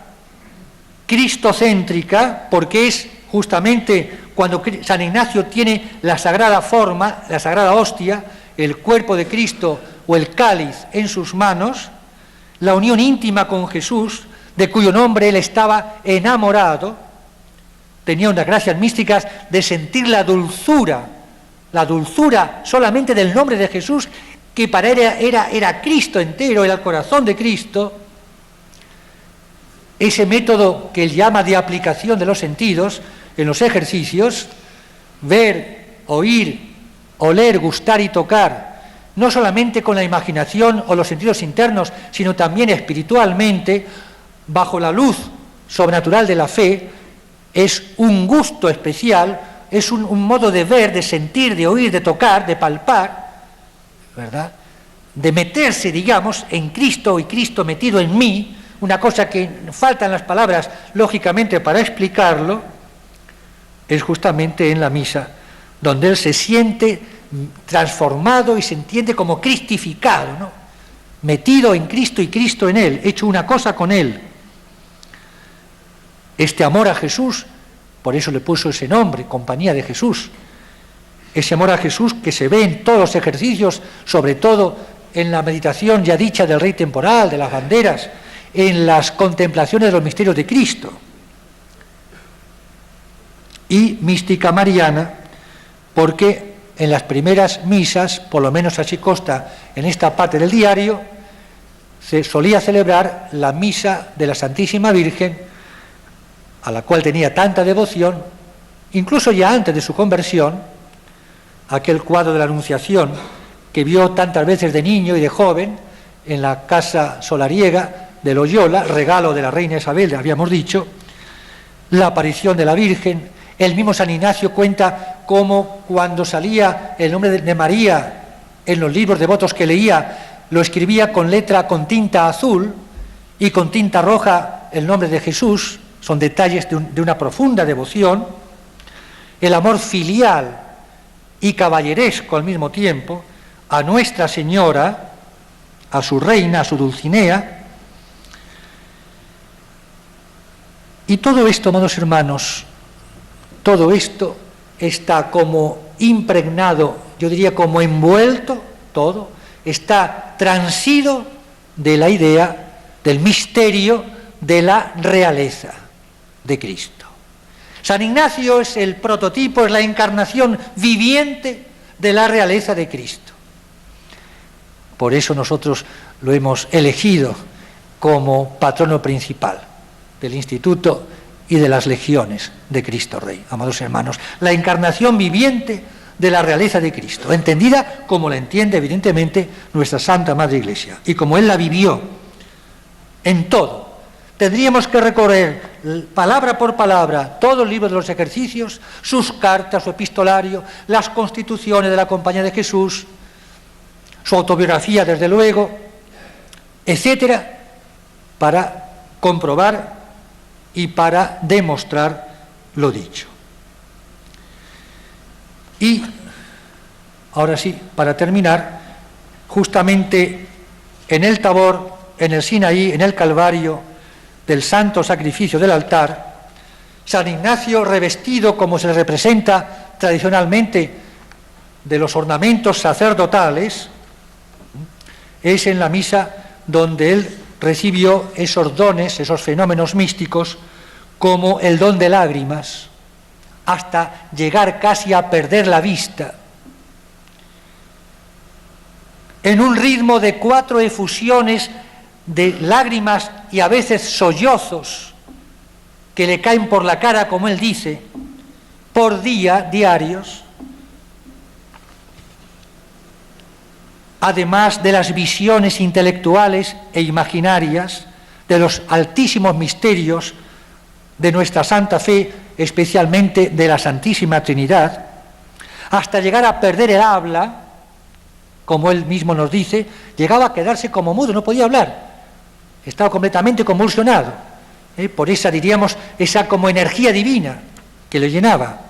cristocéntrica, porque es justamente cuando San Ignacio tiene la sagrada forma, la sagrada hostia, el cuerpo de Cristo o el cáliz en sus manos, la unión íntima con Jesús, de cuyo nombre él estaba enamorado, tenía unas gracias místicas de sentir la dulzura solamente del nombre de Jesús, que para él era Cristo entero, era el corazón de Cristo. Ese método que él llama de aplicación de los sentidos en los ejercicios, ver, oír, oler, gustar y tocar, no solamente con la imaginación o los sentidos internos, sino también espiritualmente, bajo la luz sobrenatural de la fe, es un gusto especial, es un modo de ver, de sentir, de oír, de tocar, de palpar, ¿verdad? De meterse, digamos, en Cristo y Cristo metido en mí, una cosa que faltan las palabras, lógicamente, para explicarlo, es justamente en la misa, donde él se siente transformado y se entiende como cristificado, ¿no? Metido en Cristo y Cristo en él, hecho una cosa con él. Este amor a Jesús, por eso le puso ese nombre, Compañía de Jesús. Ese amor a Jesús que se ve en todos los ejercicios, sobre todo en la meditación ya dicha del Rey temporal, de las banderas, en las contemplaciones de los misterios de Cristo. Y mística mariana, porque en las primeras misas, por lo menos así consta en esta parte del diario, se solía celebrar la misa de la Santísima Virgen, a la cual tenía tanta devoción, incluso ya antes de su conversión, aquel cuadro de la Anunciación que vio tantas veces de niño y de joven en la casa solariega de Loyola, regalo de la reina Isabel, habíamos dicho, la aparición de la Virgen. El mismo San Ignacio cuenta cómo cuando salía el nombre de María en los libros devotos que leía, lo escribía con tinta azul y con tinta roja el nombre de Jesús. Son detalles de una profunda devoción. El amor filial y caballeresco al mismo tiempo a Nuestra Señora, a su reina, a su Dulcinea. Y todo esto, amados hermanos, todo esto está como impregnado, yo diría como envuelto, todo, está transido de la idea del misterio de la realeza de Cristo. San Ignacio es el prototipo, es la encarnación viviente de la realeza de Cristo. Por eso nosotros lo hemos elegido como patrono principal del Instituto y de las legiones de Cristo Rey, amados hermanos. La encarnación viviente de la realeza de Cristo, entendida como la entiende evidentemente nuestra Santa Madre Iglesia, y como Él la vivió en todo. Tendríamos que recorrer palabra por palabra todo el libro de los ejercicios, sus cartas, su epistolario, las constituciones de la Compañía de Jesús, su autobiografía, desde luego, etcétera, para comprobar y para demostrar lo dicho. Y, ahora sí, para terminar, justamente en el Tabor, en el Sinaí, en el Calvario, del santo sacrificio del altar, San Ignacio, revestido como se le representa tradicionalmente de los ornamentos sacerdotales, es en la misa donde él recibió esos dones, esos fenómenos místicos, como el don de lágrimas, hasta llegar casi a perder la vista, en un ritmo de 4 efusiones de lágrimas y a veces sollozos que le caen por la cara, como él dice, por día, diarios, además de las visiones intelectuales e imaginarias de los altísimos misterios de nuestra Santa Fe, especialmente de la Santísima Trinidad, hasta llegar a perder el habla, como él mismo nos dice, llegaba a quedarse como mudo, no podía hablar, estaba completamente convulsionado, por esa, diríamos, esa como energía divina que le llenaba.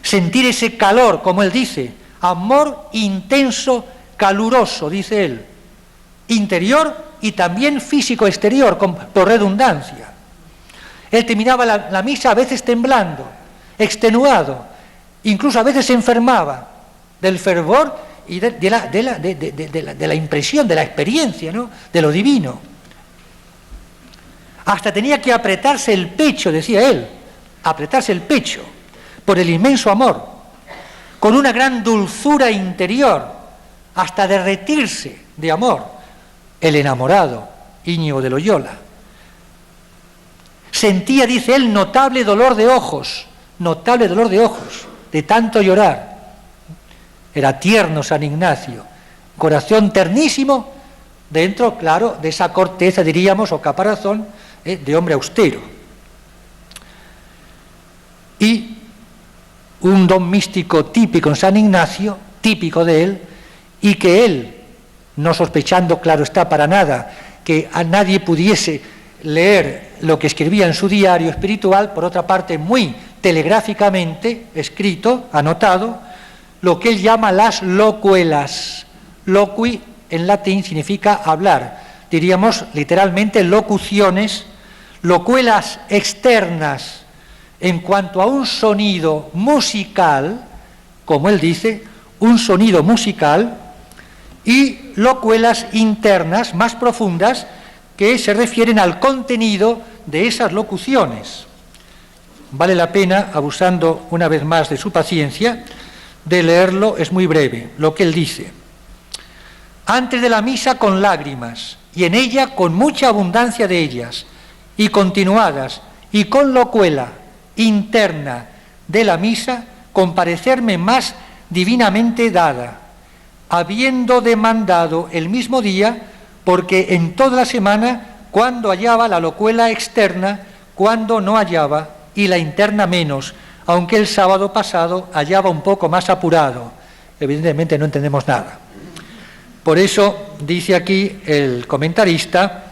Sentir ese calor, como él dice, amor intenso, caluroso, dice él, interior y también físico exterior, por redundancia. Él terminaba la misa a veces temblando, extenuado, incluso a veces se enfermaba del fervor y de la impresión, de la experiencia, ¿no?, de lo divino. Hasta tenía que apretarse el pecho, decía él, apretarse el pecho por el inmenso amor, con una gran dulzura interior, hasta derretirse de amor, el enamorado Íñigo de Loyola. Sentía, dice él, notable dolor de ojos, de tanto llorar. Era tierno San Ignacio, corazón ternísimo, dentro, claro, de esa corteza, diríamos, o caparazón, de hombre austero. Y un don místico típico en San Ignacio, típico de él, y que él, no sospechando, claro está, para nada, que a nadie pudiese leer lo que escribía en su diario espiritual, por otra parte muy telegráficamente escrito, anotado, lo que él llama las locuelas. Loqui en latín significa hablar, diríamos literalmente locuciones, locuelas externas en cuanto a un sonido musical, como él dice, un sonido musical, y locuelas internas más profundas que se refieren al contenido de esas locuciones. Vale la pena, abusando una vez más de su paciencia, de leerlo, es muy breve, lo que él dice. Antes de la misa con lágrimas, y en ella con mucha abundancia de ellas, y continuadas, y con locuela interna de la misa, con parecerme más divinamente dada, habiendo demandado el mismo día, porque en toda la semana, cuando hallaba la locuela externa, cuando no hallaba, y la interna menos, aunque el sábado pasado hallaba un poco más apurado. Evidentemente no entendemos nada. Por eso, dice aquí el comentarista,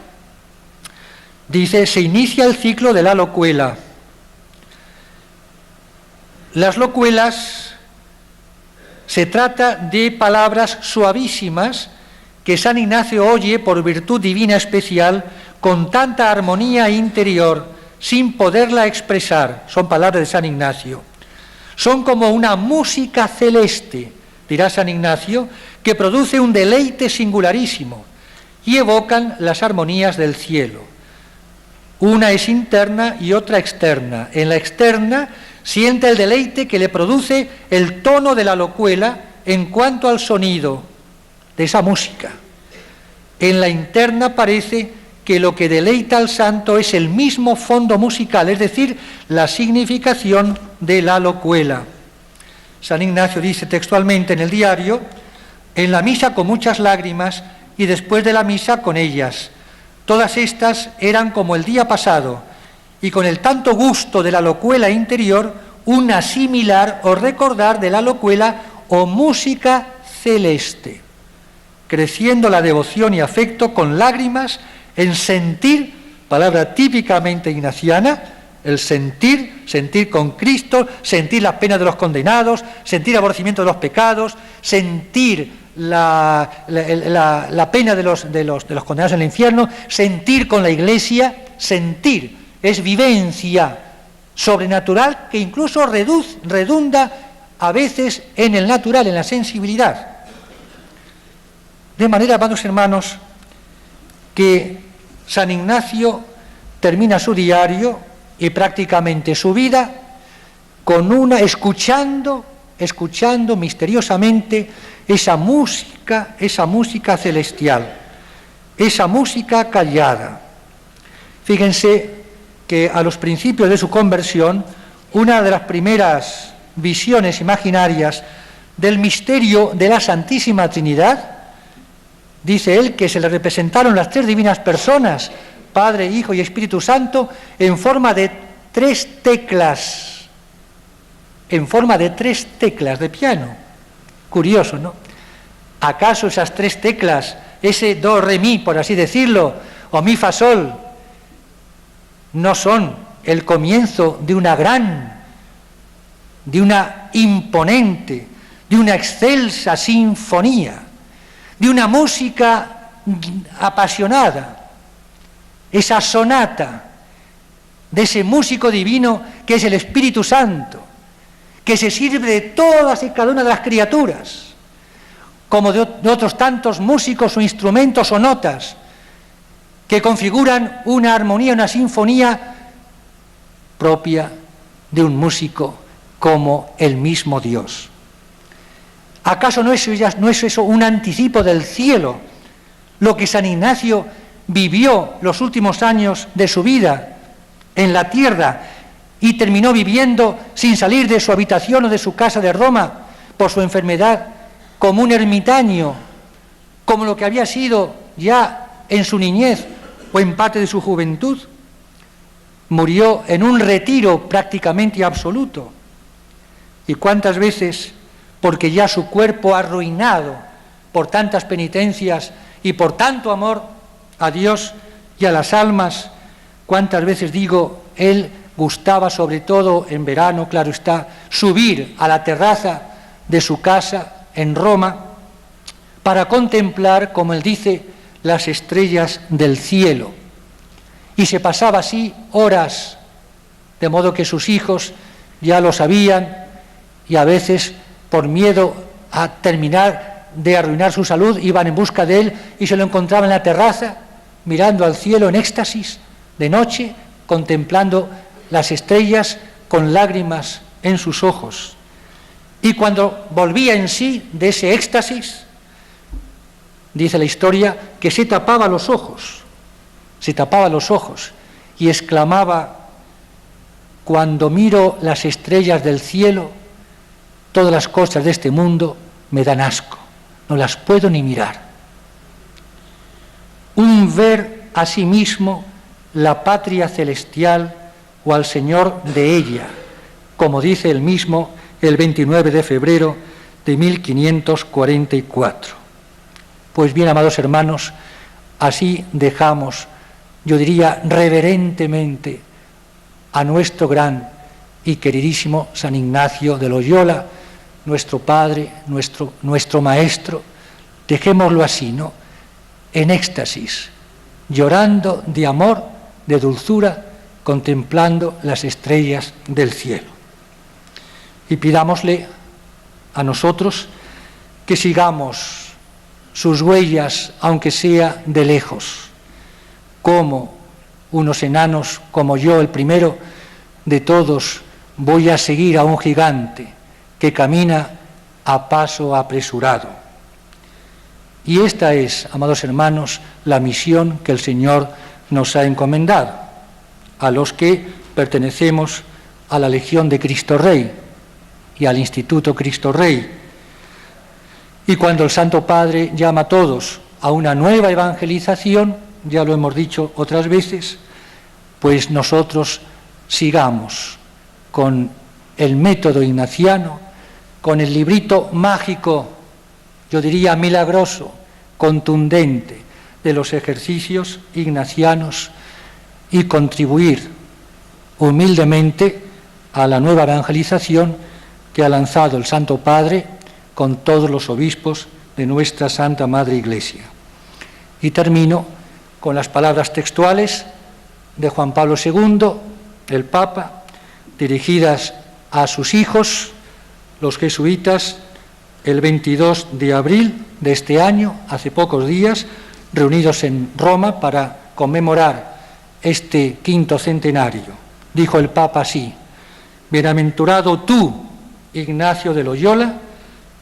dice, se inicia el ciclo de la locuela. Las locuelas se trata de palabras suavísimas que San Ignacio oye por virtud divina especial con tanta armonía interior sin poderla expresar. Son palabras de San Ignacio. Son como una música celeste, dirá San Ignacio, que produce un deleite singularísimo y evocan las armonías del cielo. Una es interna y otra externa. En la externa siente el deleite que le produce el tono de la locuela en cuanto al sonido de esa música. En la interna parece que lo que deleita al santo es el mismo fondo musical, es decir, la significación de la locuela. San Ignacio dice textualmente en el diario, en la misa con muchas lágrimas y después de la misa con ellas. Todas estas eran como el día pasado, y con el tanto gusto de la locuela interior, una similar o recordar de la locuela o música celeste, creciendo la devoción y afecto con lágrimas en sentir, palabra típicamente ignaciana, el sentir con Cristo, sentir las penas de los condenados, sentir el aborrecimiento de los pecados, sentir la pena de los condenados en el infierno, sentir con la Iglesia, sentir es vivencia sobrenatural que incluso redunda a veces en el natural, en la sensibilidad. De manera, amados hermanos, que San Ignacio termina su diario y prácticamente su vida con escuchando misteriosamente esa música celestial, esa música callada. Fíjense que a los principios de su conversión, una de las primeras visiones imaginarias del misterio de la Santísima Trinidad, dice él que se le representaron las tres divinas personas, Padre, Hijo y Espíritu Santo, en forma de tres teclas de piano. Curioso, ¿no? ¿Acaso esas tres teclas, ese do, re, mi, por así decirlo, o mi, fa, sol, no son el comienzo de una imponente, de una excelsa sinfonía, de una música apasionada, esa sonata de ese músico divino que es el Espíritu Santo, que se sirve de todas y cada una de las criaturas, como de otros tantos músicos o instrumentos o notas, que configuran una armonía, una sinfonía propia de un músico como el mismo Dios. ¿Acaso no es eso un anticipo del cielo, lo que San Ignacio vivió los últimos años de su vida en la tierra y terminó viviendo sin salir de su habitación o de su casa de Roma por su enfermedad, como un ermitaño, como lo que había sido ya en su niñez o en parte de su juventud? Murió en un retiro prácticamente absoluto. ¿Y cuántas veces, porque ya su cuerpo arruinado por tantas penitencias y por tanto amor a Dios y a las almas, cuántas veces, digo, él gustaba, sobre todo en verano, claro está, subir a la terraza de su casa en Roma para contemplar, como él dice, las estrellas del cielo? Y se pasaba así horas, de modo que sus hijos ya lo sabían y a veces, por miedo a terminar de arruinar su salud, iban en busca de él y se lo encontraban en la terraza, mirando al cielo en éxtasis, de noche, contemplando las estrellas con lágrimas en sus ojos. Y cuando volvía en sí de ese éxtasis, dice la historia, que se tapaba los ojos y exclamaba: cuando miro las estrellas del cielo, todas las cosas de este mundo me dan asco, no las puedo ni mirar. Un ver a sí mismo la patria celestial o al Señor de ella, como dice él mismo el 29 de febrero de 1544. Pues bien, amados hermanos, así dejamos, yo diría reverentemente, a nuestro gran y queridísimo San Ignacio de Loyola, nuestro Padre, nuestro Maestro. Dejémoslo así, ¿no?, en éxtasis, llorando de amor, de dulzura, contemplando las estrellas del cielo. Y pidámosle a nosotros que sigamos sus huellas, aunque sea de lejos, como unos enanos, como yo, el primero de todos, voy a seguir a un gigante que camina a paso apresurado. Y esta es, amados hermanos, la misión que el Señor nos ha encomendado, a los que pertenecemos a la Legión de Cristo Rey y al Instituto Cristo Rey. Y cuando el Santo Padre llama a todos a una nueva evangelización, ya lo hemos dicho otras veces, pues nosotros sigamos con el método ignaciano, con el librito mágico, yo diría milagroso, contundente, de los ejercicios ignacianos, y contribuir humildemente a la nueva evangelización que ha lanzado el Santo Padre con todos los obispos de nuestra Santa Madre Iglesia. Y termino con las palabras textuales de Juan Pablo II, el Papa, dirigidas a sus hijos, los jesuitas, el 22 de abril de este año, hace pocos días, reunidos en Roma para conmemorar este 5º centenario. Dijo el Papa así: bienaventurado tú, Ignacio de Loyola,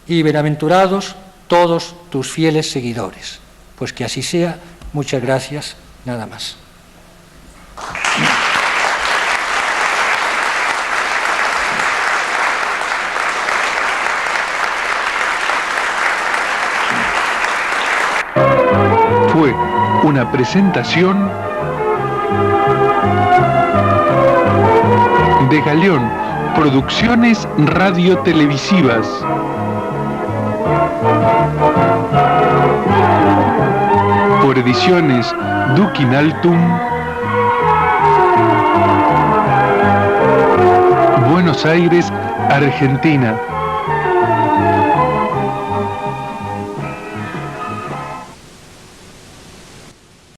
y bienaventurados todos tus fieles seguidores. Pues que así sea. Muchas gracias. Nada más. Fue una presentación de Galeón Producciones Radio-Televisivas. Por Ediciones Duquin-Altum, Buenos Aires, Argentina.